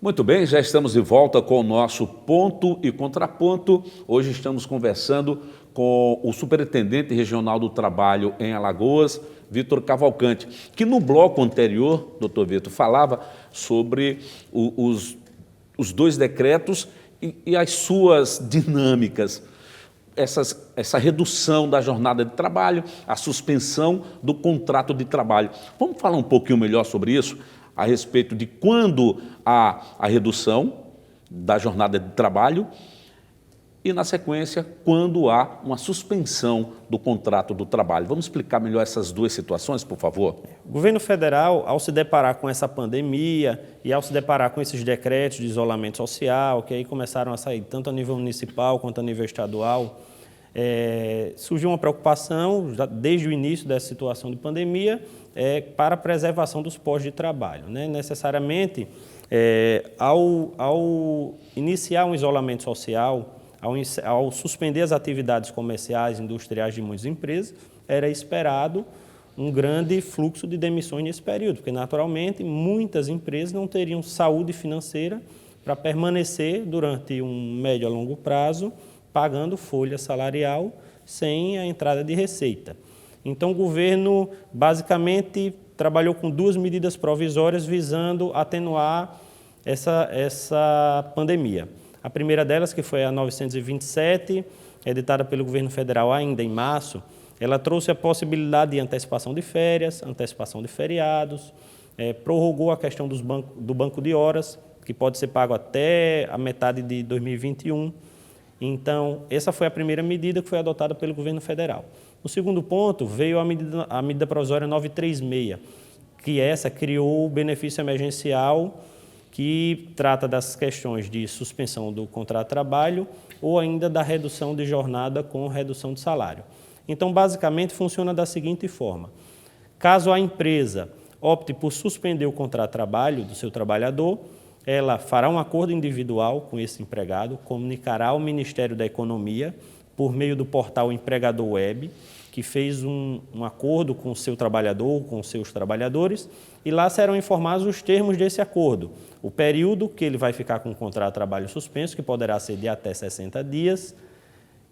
Muito bem, já estamos de volta com o nosso Ponto e Contraponto. Hoje estamos conversando com o Superintendente Regional do Trabalho em Alagoas, Vitor Cavalcante, que no bloco anterior, doutor Vitor, falava sobre os dois decretos e as suas dinâmicas. Essa redução da jornada de trabalho, a suspensão do contrato de trabalho. Vamos falar um pouquinho melhor sobre isso? A respeito de quando há a redução da jornada de trabalho e, na sequência, quando há uma suspensão do contrato do trabalho. Vamos explicar melhor essas duas situações, por favor? O governo federal, ao se deparar com essa pandemia e ao se deparar com esses decretos de isolamento social, que aí começaram a sair tanto a nível municipal quanto a nível estadual, surgiu uma preocupação, já desde o início dessa situação de pandemia, para a preservação dos postos de trabalho. Necessariamente, ao iniciar um isolamento social, ao suspender as atividades comerciais e industriais de muitas empresas, era esperado um grande fluxo de demissões nesse período, porque, naturalmente, muitas empresas não teriam saúde financeira para permanecer durante um médio a longo prazo pagando folha salarial sem a entrada de receita. Então, o governo, basicamente, trabalhou com duas medidas provisórias visando atenuar essa pandemia. A primeira delas, que foi a 927, editada pelo governo federal ainda em março, ela trouxe a possibilidade de antecipação de férias, antecipação de feriados, prorrogou a questão do banco de horas, que pode ser pago até a metade de 2021. Então, essa foi a primeira medida que foi adotada pelo governo federal. No segundo ponto, veio a medida provisória 936, que essa criou o benefício emergencial, que trata das questões de suspensão do contrato de trabalho ou ainda da redução de jornada com redução de salário. Então, basicamente, funciona da seguinte forma. Caso a empresa opte por suspender o contrato de trabalho do seu trabalhador, ela fará um acordo individual com esse empregado, comunicará ao Ministério da Economia, por meio do portal Empregador Web, que fez um acordo com o seu trabalhador, com os seus trabalhadores, e lá serão informados os termos desse acordo, o período que ele vai ficar com o contrato de trabalho suspenso, que poderá ser de até 60 dias,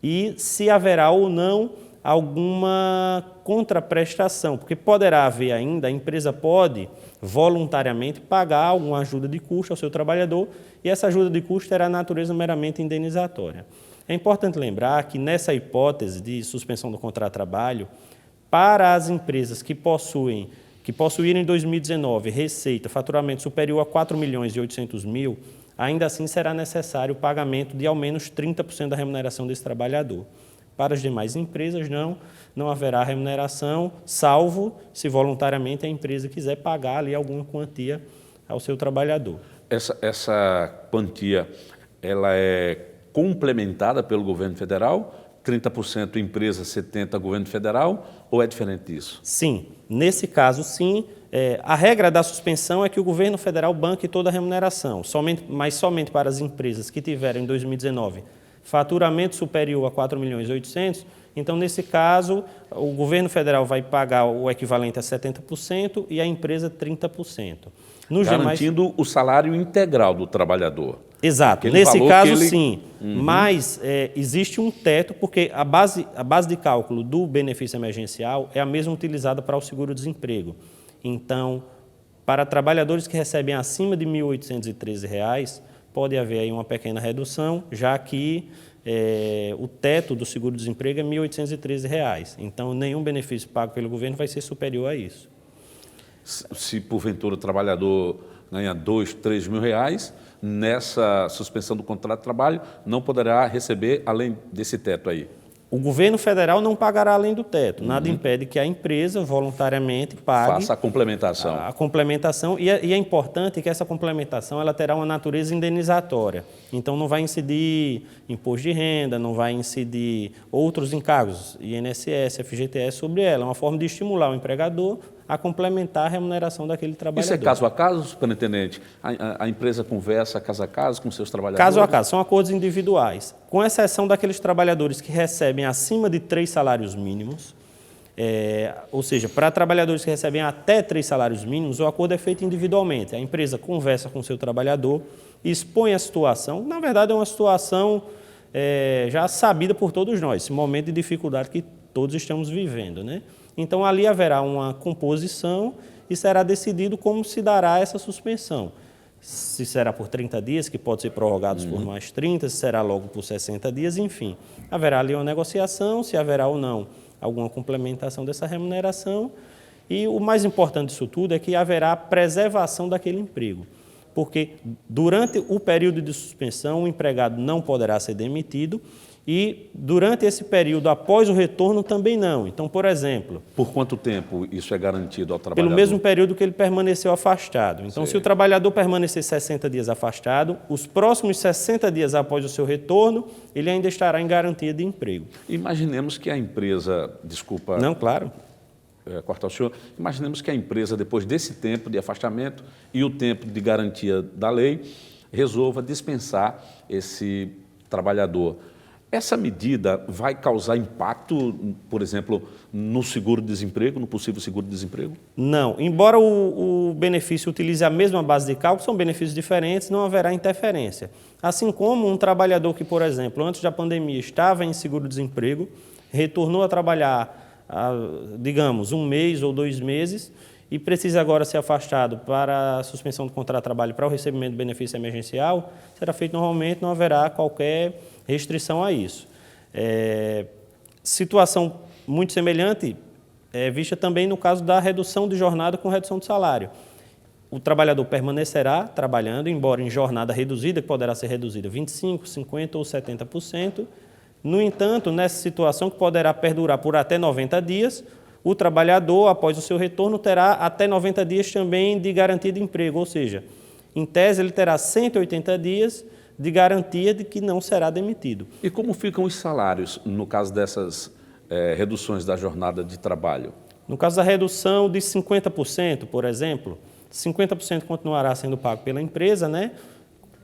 e se haverá ou não alguma contraprestação, porque poderá haver ainda, a empresa pode voluntariamente pagar alguma ajuda de custo ao seu trabalhador, e essa ajuda de custo terá natureza meramente indenizatória. É importante lembrar que nessa hipótese de suspensão do contrato de trabalho, para as empresas que possuírem em 2019 receita, faturamento superior a 4.800.000, ainda assim será necessário o pagamento de ao menos 30% da remuneração desse trabalhador. Para as demais empresas, não haverá remuneração, salvo se voluntariamente a empresa quiser pagar ali alguma quantia ao seu trabalhador. Essa quantia, ela é complementada pelo governo federal? 30% empresa, 70% governo federal, ou é diferente disso? Sim, nesse caso sim. A regra da suspensão é que o governo federal banque toda a remuneração, mas somente para as empresas que tiveram em 2019 faturamento superior a 4.800.000, então nesse caso o governo federal vai pagar o equivalente a 70% e a empresa 30%. Garantindo o salário integral do trabalhador. Exato, nesse caso sim, mas existe um teto, porque a base de cálculo do benefício emergencial é a mesma utilizada para o seguro-desemprego. Então, para trabalhadores que recebem acima de R$ 1.813, pode haver aí uma pequena redução, já que o teto do seguro-desemprego é R$ 1.813. Então, nenhum benefício pago pelo governo vai ser superior a isso. Se porventura o trabalhador ganha R$ 2.000, R$ 3.000, nessa suspensão do contrato de trabalho, não poderá receber além desse teto aí. O governo federal não pagará além do teto. Nada impede que a empresa voluntariamente pague. Faça a complementação. A complementação. E é importante que essa complementação ela terá uma natureza indenizatória. Então, não vai incidir imposto de renda, não vai incidir outros encargos, INSS, FGTS, sobre ela. É uma forma de estimular o empregador a complementar a remuneração daquele trabalhador. Isso é caso a caso, superintendente? A empresa conversa caso a caso com seus trabalhadores? Caso a caso, são acordos individuais, com exceção daqueles trabalhadores que recebem acima de 3 salários mínimos. Ou seja, para trabalhadores que recebem até 3 salários mínimos, o acordo é feito individualmente. A empresa conversa com o seu trabalhador, expõe a situação. Na verdade, é uma situação já sabida por todos nós, esse momento de dificuldade que todos estamos vivendo, né? Então, ali haverá uma composição e será decidido como se dará essa suspensão. Se será por 30 dias, que pode ser prorrogado por mais 30, se será logo por 60 dias, enfim. Haverá ali uma negociação, se haverá ou não alguma complementação dessa remuneração. E o mais importante disso tudo é que haverá preservação daquele emprego. Porque durante o período de suspensão, o empregado não poderá ser demitido e durante esse período, após o retorno, também não. Então, por exemplo... Por quanto tempo isso é garantido ao trabalhador? Pelo mesmo período que ele permaneceu afastado. Então, se o trabalhador permanecer 60 dias afastado, os próximos 60 dias após o seu retorno, ele ainda estará em garantia de emprego. Imaginemos que a empresa... Desculpa... Não, claro. Cortar o senhor. Imaginemos que a empresa, depois desse tempo de afastamento e o tempo de garantia da lei, resolva dispensar esse trabalhador. Essa medida vai causar impacto, por exemplo, no seguro-desemprego, no possível seguro-desemprego? Não. Embora o benefício utilize a mesma base de cálculo, são benefícios diferentes, não haverá interferência. Assim como um trabalhador que, por exemplo, antes da pandemia estava em seguro-desemprego, retornou a trabalhar, digamos, 1 mês ou 2 meses, e precisa agora ser afastado para a suspensão do contrato de trabalho para o recebimento do benefício emergencial, será feito normalmente, não haverá qualquer restrição a isso. Situação muito semelhante é vista também no caso da redução de jornada com redução de salário. O trabalhador permanecerá trabalhando, embora em jornada reduzida, que poderá ser reduzida 25%, 50% ou 70%. No entanto, nessa situação que poderá perdurar por até 90 dias, o trabalhador, após o seu retorno, terá até 90 dias também de garantia de emprego, ou seja, em tese ele terá 180 dias de garantia de que não será demitido. E como ficam os salários no caso dessas reduções da jornada de trabalho? No caso da redução de 50%, por exemplo, 50% continuará sendo pago pela empresa, né?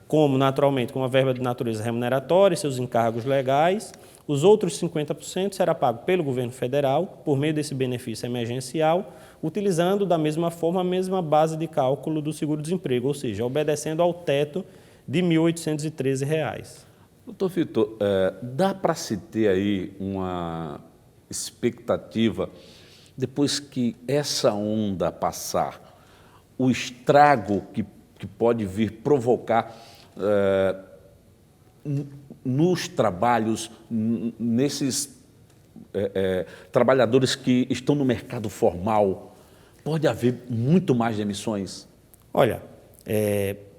Como naturalmente com a verba de natureza remuneratória e seus encargos legais. Os outros 50% será pago pelo governo federal, por meio desse benefício emergencial, utilizando da mesma forma a mesma base de cálculo do seguro-desemprego, ou seja, obedecendo ao teto de R$ 1.813. Doutor Vitor, dá para se ter aí uma expectativa, depois que essa onda passar, o estrago que pode vir provocar nos trabalhos, nesses trabalhadores que estão no mercado formal, pode haver muito mais demissões? Olha,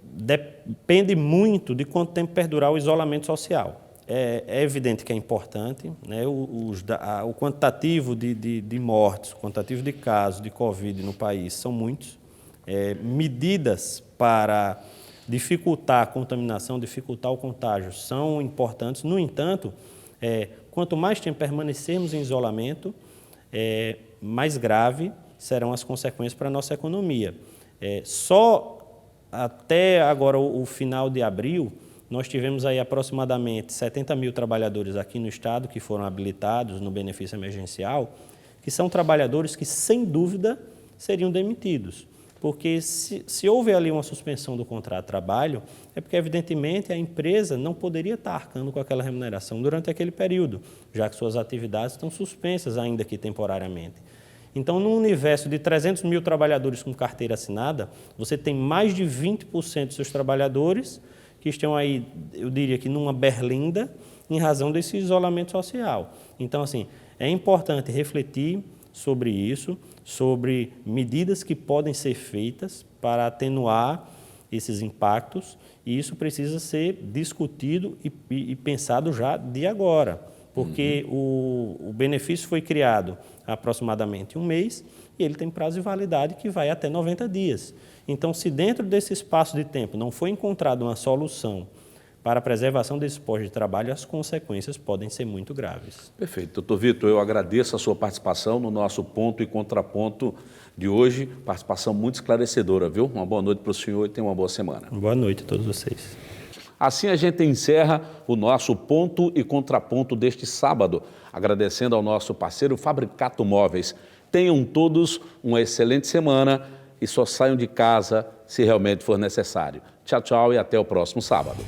depende muito de quanto tempo perdurar o isolamento social. É evidente que é importante, né? O quantitativo de mortes, o quantitativo de casos de Covid no país são muitos. Medidas para dificultar a contaminação, dificultar o contágio são importantes. No entanto, quanto mais tempo permanecermos em isolamento, mais grave serão as consequências para a nossa economia. Só até agora o final de abril, nós tivemos aí aproximadamente 70 mil trabalhadores aqui no estado que foram habilitados no benefício emergencial, que são trabalhadores que, sem dúvida, seriam demitidos. Porque se houve ali uma suspensão do contrato de trabalho, é porque, evidentemente, a empresa não poderia estar arcando com aquela remuneração durante aquele período, já que suas atividades estão suspensas, ainda que temporariamente. Então, no universo de 300 mil trabalhadores com carteira assinada, você tem mais de 20% dos seus trabalhadores que estão aí, eu diria que numa berlinda, em razão desse isolamento social. Então, assim, é importante refletir sobre isso, sobre medidas que podem ser feitas para atenuar esses impactos, e isso precisa ser discutido e pensado já de agora, porque o benefício foi criado há aproximadamente 1 mês e ele tem prazo de validade que vai até 90 dias. Então, se dentro desse espaço de tempo não foi encontrada uma solução para a preservação desse posto de trabalho, as consequências podem ser muito graves. Perfeito. Doutor Vitor, eu agradeço a sua participação no nosso Ponto e Contraponto de hoje, participação muito esclarecedora, viu? Uma boa noite para o senhor e tenha uma boa semana. Boa noite a todos vocês. Assim a gente encerra o nosso ponto e contraponto deste sábado, agradecendo ao nosso parceiro Fabricato Móveis. Tenham todos uma excelente semana e só saiam de casa se realmente for necessário. Tchau, tchau e até o próximo sábado.